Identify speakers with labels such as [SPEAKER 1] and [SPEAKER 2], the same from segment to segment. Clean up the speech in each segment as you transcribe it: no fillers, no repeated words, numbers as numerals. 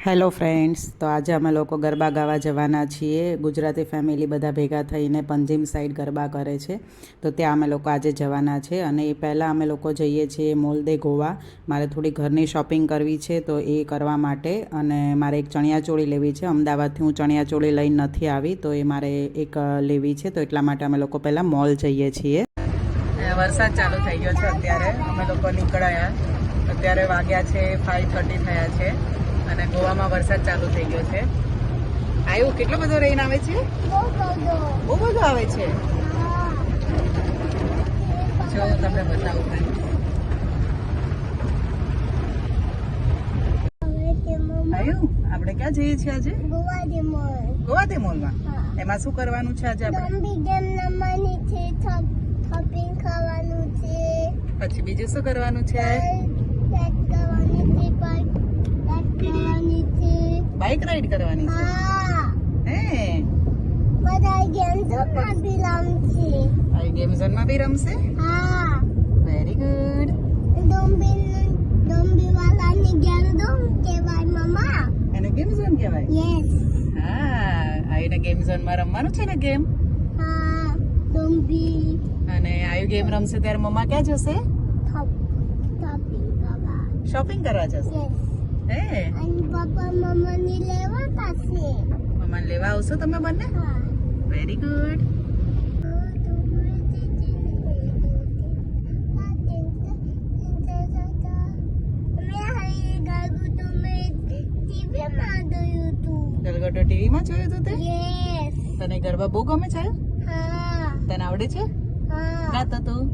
[SPEAKER 1] Hello friends, તો આજે અમે લોકો ગરબા ગાવા જવાના છીએ. ગુજરાતી ફેમિલી બધા ભેગા થઈને પંજીમ સાઈડ ગરબા કરે છે, તો ત્યાં અમે લોકો આજે જવાના છે. અને એ પહેલાં અમે લોકો જઈએ છીએ મોલ દે ગોવા. મારે થોડી ઘરની શોપિંગ કરવી છે, તો એ કરવા માટે અને મારે એક ચણિયાચોળી લેવી છે. અમદાવાદથી હું ચણિયાચોળી લઈને નથી આવી, તો એ મારે એક લેવી છે, તો એટલા માટે અમે લોકો પહેલાં મોલ જઈએ છીએ. વરસાદ ચાલુ થઈ ગયો છે. અત્યારે અમે લોકો નીકળ્યા, અત્યારે વાગ્યા છે 5:30 થયા છે અને ગોવામાં વરસાદ ચાલુ થઈ ગયો છે. આવ્યું કેટલો બધો રેન આવે છે, બહુ બધો આવે છે. જો તમને બતાવું, આવ્યું. આપણે ક્યાં જઈએ છીએ આજે? ગોવા મોલમાં. એમાં શું કરવાનું છે આજે આપણે? પછી બીજું શું કરવાનું છે? બાઇક રાઈડ કરવાની છે. હે, ગેમ ઝોનમાં બી રમશે. Very good. એને ગેમ ઝોન કહેવાય. હા, આઈને ગેમ ઝોનમાં રમવાનું છે ને ગેમ. અને આયુ ગેમ રમશે ત્યારે મમ્મા ક્યાં જશે? શોપિંગ કરવા જશે. હે, મમ્માને લેવા આવશો તમે બંને? Very good. ગલગોટો ટીવીમાં જોયું હતું તે? તને ગરબા બહુ ગમે છે? તને આવડે છે? ગાતો તું?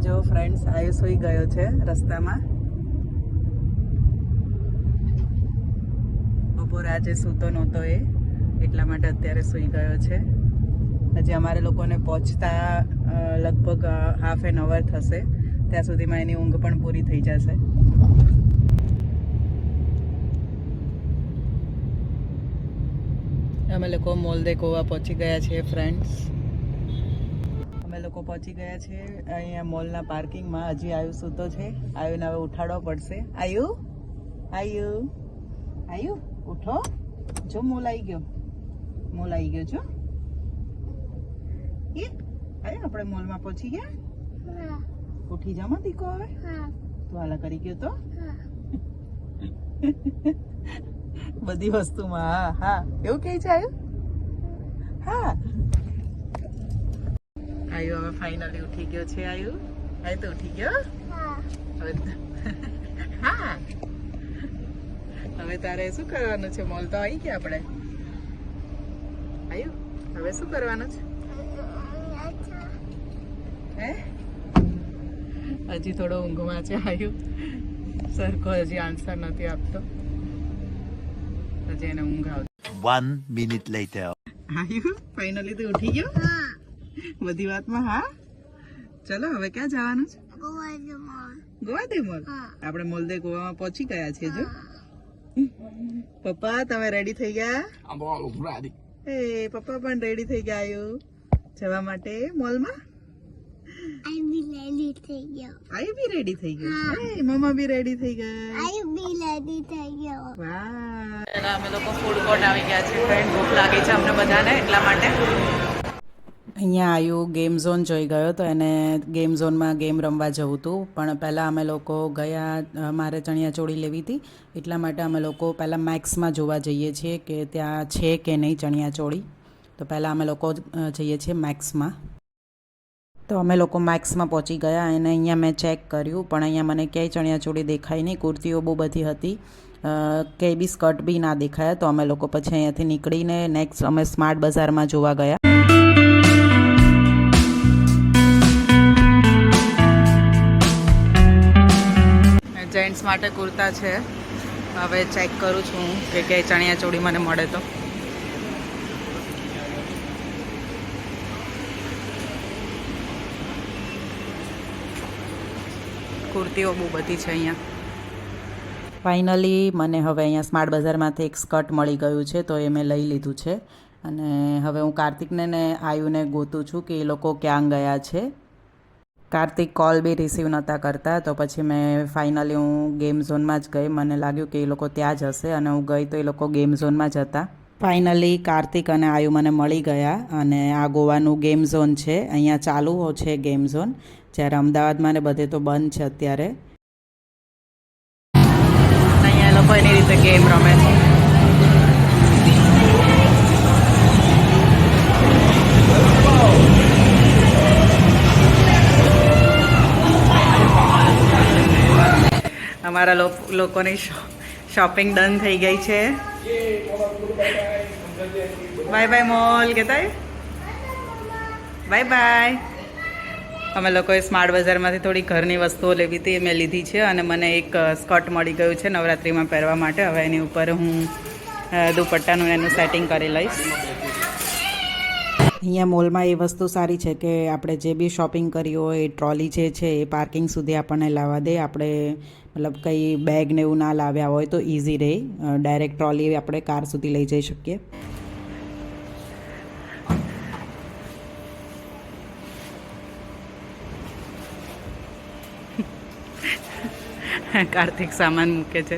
[SPEAKER 1] જો ફ્રેન્ડ્સ, આયુ સુઈ ગયો છે રસ્તામાં. બપોરે આજે સૂતો નહોતો એ, એટલા માટે અત્યારે સુઈ ગયો છે. હજી અમારે લોકોને પહોંચતા લગભગ હાફ એન અવર થશે. ત્યાં સુધીમાં એની ઊંઘ પણ પૂરી થઈ જશે. અમે લોકો મોલ દે ગોવા પહોંચી ગયા છીએ ફ્રેન્ડ્સ. અમે લોકો પહોંચી ગયા છે અહીંયા મોલના પાર્કિંગમાં. હજી આયુ સૂતો છે. આયુને હવે ઉઠાડવો પડશે. આયુ, ઉઠો. જો મોલ આવી ગયો, જો. આયુ, આપણે મોલમાં પહોંચી ગયા. ઉઠી જાવ દીકો હવે. તું હાલા કરી ગયો તો બધી વસ્તુમાં. હા, એવું કે છે આયુ? હા, આયુ હવે ફાઇનલી ઉઠી ગયો છે. આયુ તો ઉઠી ગયો. હવે હા, હવે તારે શું કરવાનું છે? મોલ તો આવી ગયા આપણે. આયુ, હવે શું કરવાનું છે? હે, હજી થોડો ઊંઘમાં છે આયુ. સરખો હજી આન્સર નથી આપતો. હજી એને ઊંઘ આવતી.
[SPEAKER 2] 1 minute later.
[SPEAKER 1] આયુ, ફાઇનલી તો ઉઠી ગયો. બધી વાતમાં હા. ચલો, હવે ક્યાં જવાનું છે? ગોવા દે મોલ. આપણે મોલ દે ગોવામાં પહોંચી ગયા છે. જો પપ્પા, તમે રેડી થઈ ગયા? એ પપ્પા પણ રેડી થઈ ગયા આયુ જવા માટે મોલમાં. આયુ બી રેડી થઈ ગયો. મમ્મા બી રેડી થઈ ગયા. વાહ. અમે લોકો ફૂડ કોર્ટ આવી ગયા છે ફ્રેન્ડ. ભૂખ લાગી છે અમને બધાને, એટલા માટે. અહીંયા આયુ ગેમ ઝોન જોઈ ગયો, તો એને ગેમ ઝોનમાં ગેમ રમવા જવું હતું. પણ પહેલાં અમે લોકો ગયા, મારે ચણિયાચોળી લેવી હતી, એટલા માટે અમે લોકો પહેલાં મેક્સમાં જોવા જઈએ છીએ કે ત્યાં છે કે નહીં ચણિયાચોળી. તો પહેલાં અમે લોકો જઈએ છીએ મેક્સમાં. તો અમે લોકો મેક્સમાં પહોંચી ગયા અને અહીંયા મેં ચેક કર્યું, પણ અહીંયા મને ક્યાંય ચણિયાચોળી દેખાઈ નહીં. કુર્તીઓ બહુ બધી હતી, ક્યાંય બી સ્કર્ટ બી ના દેખાયા. તો અમે લોકો પછી અહીંયાથી નીકળીને નેક્સ્ટ અમે સ્માર્ટ બજારમાં જોવા ગયા. જેન્ટ્સ માટે કુર્તા છે. હવે ચેક કરું છું કે ક્યાંય ચણિયાચોળી મને મળે તો. કુર્તીઓ બહુ બધી છે અહીંયા. ફાઇનલી મને હવે અહીંયા સ્માર્ટ બજારમાંથી એક સ્કર્ટ મળી ગયું છે, તો એ મેં લઈ લીધું છે. અને હવે હું કાર્તિકને ને આયુને ગોતું છું કે એ લોકો ક્યાં ગયા છે. કાર્તિક કોલ બી રિસીવ નહોતા કરતા, તો પછી મેં ફાઇનલી હું ગેમ ઝોનમાં જ ગઈ. મને લાગ્યું કે એ લોકો ત્યાં જ હશે અને હું ગઈ તો એ લોકો ગેમ ઝોનમાં જ હતા. ફાઇનલી કાર્તિક અને આયુ મને મળી ગયા અને આ ગોવાનું ગેમ ઝોન છે. અહીંયા ચાલુ છે ગેમ ઝોન, જ્યારે અમદાવાદમાં ને બધે તો બંધ છે અત્યારે. અહીંયા લોકો એની રીતે ગેમ રમે છે. અમારા લોકોની શોપિંગ ડન થઈ ગઈ છે. બાય બાય મોલ કહેતા, બાય બાય. અમે લોકોએ સ્માર્ટ બજારમાંથી થોડી ઘરની વસ્તુઓ લેવી હતી, મેં લીધી છે. અને મને એક સ્કર્ટ મળી ગયું છે નવરાત્રિમાં પહેરવા માટે. હવે એની ઉપર હું દુપટ્ટાનું એનું સેટિંગ કરી લઈશ. અહીંયા મોલમાં એ વસ્તુ સારી છે કે આપણે જે બી શોપિંગ કરી હોય એ ટ્રોલી જે છે એ પાર્કિંગ સુધી આપણને લાવવા દે. આપણે મતલબ કંઈ બેગ ને એવું ના લાવ્યા હોય તો ઇઝી રહે, ડાયરેક્ટ ટ્રોલી આપણે કાર સુધી લઈ જઈ શકીએ. કાર્તિક સામાન મૂકે છે,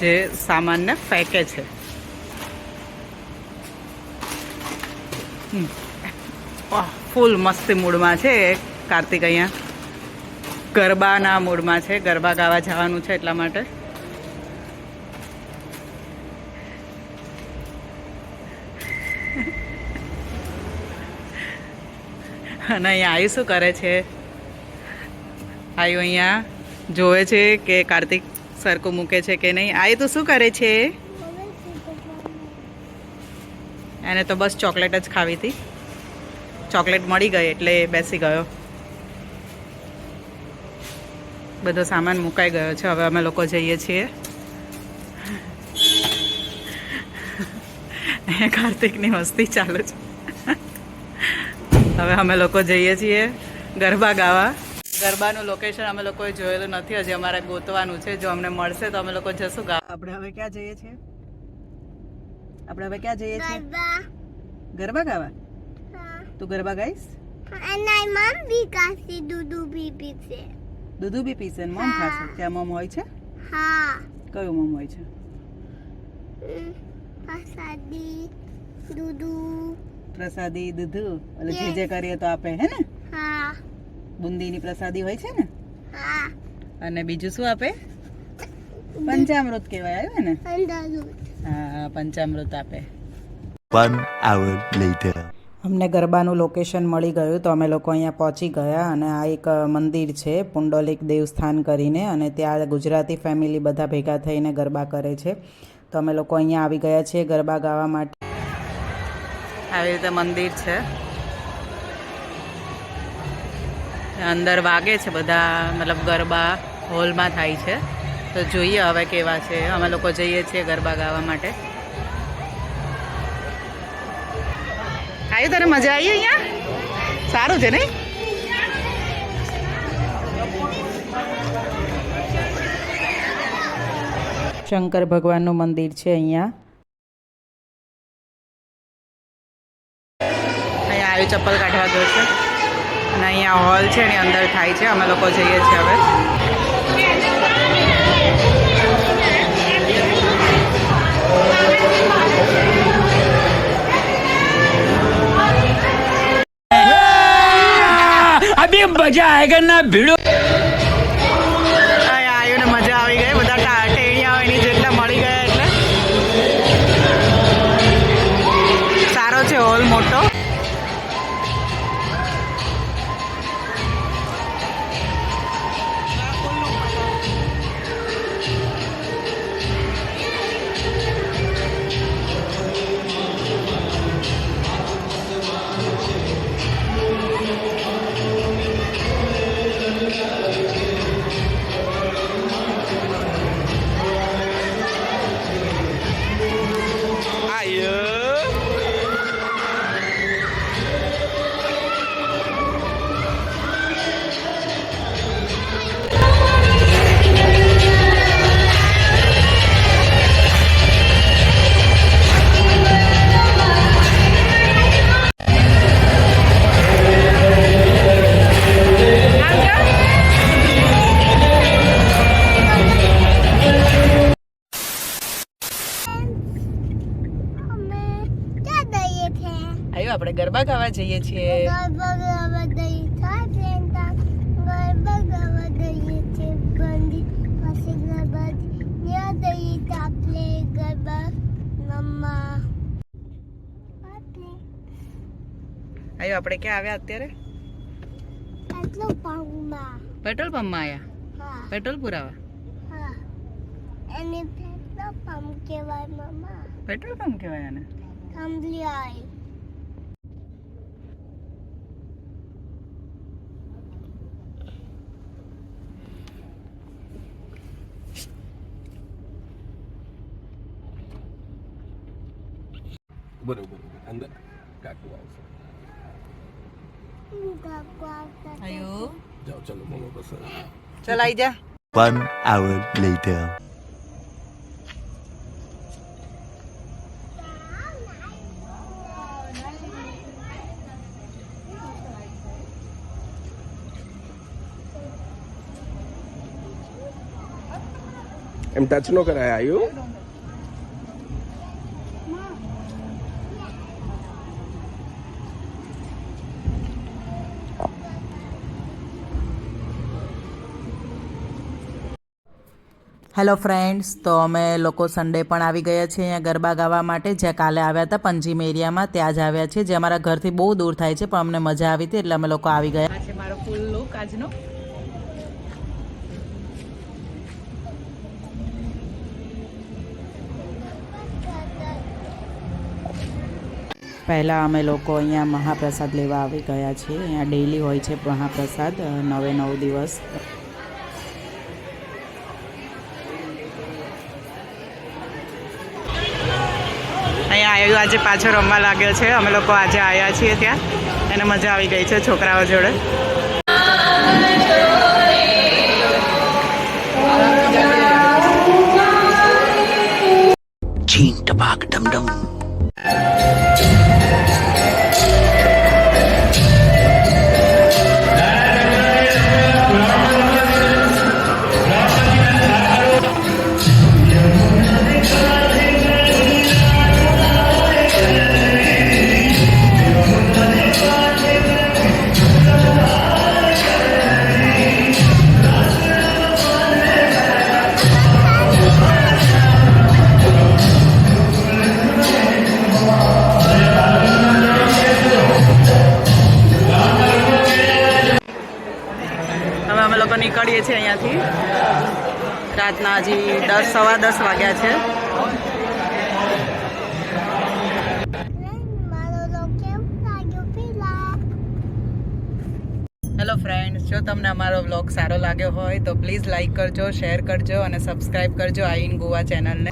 [SPEAKER 1] જે સામાનને ફેંકે છે. ફૂલ મસ્તી મૂડમાં છે કાર્તિક. અહીંયા ગરબાના મૂડમાં છે, ગરબા ગાવા જવાનું છે એટલા માટે. અને અહીંયા આયુ શું કરે છે? આયુ અહીંયા જોવે છે કે કાર્તિક સરખું મૂકે છે કે નહીં. આયુ તું શું કરે છે? એને તો બસ ચોકલેટ જ ખાવી હતી. ચોકલેટ મળી ગઈ એટલે બેસી ગયો. બધો સામાન મુકાઈ ગયો છે. હવે અમે લોકો જઈએ છીએ. કાર્તિકની મસ્તી ચાલુ છે. હવે અમે લોકો જઈએ છીએ ગરબા ગાવા. ગરબાનું લોકેશન અમે લોકોએ જોયેલું નથી, હજી અમારે ગોતવાનું છે. જો અમને મળશે તો અમે લોકો જશું ગાવા. આપણે હવે ક્યાં જઈએ છીએ? આપણે હવે ક્યાં જઈએ છીએ? ગરબા ગાવા. તું ગરબા ગાઈશ? દૂધ બી પીશે ને મમ ખાશે. ત્યાં મમ હોય છે? હા. કયું મમ હોય છે? પ્રસાદી દૂધ. એટલે જે કરીએ તો આપે, હે ને? હા. બુંદીની પ્રસાદી હોય છે ને? હા. અને બીજું શું આપે? પંચામૃત કહેવાય, આવ્યું ને? હા, પંચામૃત આપે.
[SPEAKER 2] 1 hour later.
[SPEAKER 1] અમને ગરબાનું લોકેશન મળી ગયું, તો અમે લોકો અહીંયા પહોંચી ગયા. અને આ એક મંદિર છે પુંડલિક દેવસ્થાન કરીને, અને ત્યાં ગુજરાતી ફેમિલી બધા ભેગા થઈને ગરબા કરે છે. તો અમે લોકો અહીંયા આવી ગયા છીએ ગરબા ગાવા માટે. આવી રીતે મંદિર છે, અંદર વાગે છે બધા, મતલબ ગરબા હોલમાં થાય છે. તો જોઈએ હવે કેવા છે. અમે લોકો જઈએ છીએ ગરબા ગાવા માટે. આવી તને મજા આવી અહીંયા? સારું છે નહીં? શંકર ભગવાનનું મંદિર છે અહીંયા. અહીંયા આવ્યું ચપ્પલ કાઢવા ગયો છે. અને અહીંયા હોલ છે એની અંદર થાય છે. અમે લોકો જઈએ છીએ હવે.
[SPEAKER 3] अभी मजा आएगा ना भिड़ो.
[SPEAKER 1] આયુને મજા આવી ગઈ. બધા ટેણિયાઓ એની જેટલા મળી ગયા એટલે. સારો છે હોલ, મોટો. આવ્યો આપણે ગરબા ગાવા જઈએ છીએ. આવ્યો આપણે ક્યાં આવ્યા અત્યારે? પેટ્રોલ પંપમાં આવ્યા. પેટ્રોલ પુરાવા. પેટ્રોલ પંપ કહેવાય આને.
[SPEAKER 4] બરોબર અંદર કાકુ આવશે.
[SPEAKER 1] આવ્યો.
[SPEAKER 4] જાઓ ચલો મમ્મી પસંદ.
[SPEAKER 1] ચાલ આવી જા.
[SPEAKER 2] 1 hour later.
[SPEAKER 4] એમ ટચ નો કરાય આયુ.
[SPEAKER 1] હેલો ફ્રેન્ડ્સ, તો અમે લોકો સન્ડે પણ આવી ગયા છીએ અહીંયા ગરબા ગાવા માટે. જ્યાં કાલે આવ્યા હતા પંજીમ એરિયામાં, ત્યાં જ આવ્યા છીએ. જે અમારા ઘરથી બહુ દૂર થાય છે, પણ અમને મજા આવી હતી એટલે અમે લોકો આવી ગયા. આ છે મારો ફૂલ લુક આજનો. પહેલાં અમે લોકો અહીંયા મહાપ્રસાદ લેવા આવી ગયા છીએ. અહીંયા ડેઈલી હોય છે મહાપ્રસાદ 9 દિવસ. અહીંયા આવ્યું આજે પાછો રમવા લાગ્યો છે. અમે લોકો આજે આવ્યા છીએ ત્યાં, એને મજા આવી ગઈ છે છોકરાઓ જોડે.
[SPEAKER 2] Ching tabak dum dum. અમે લોકો નીકળીએ છીએ અહીંયાથી. રાતના હજી 10 સવા 10 વાગ્યા છે. હેલો ફ્રેન્ડ્સ, જો તમને અમારો વ્લોગ સારો લાગ્યો હોય તો પ્લીઝ લાઈક કરજો, શેર કરજો અને સબસ્ક્રાઈબ કરજો આઈન ગોવા ચેનલને.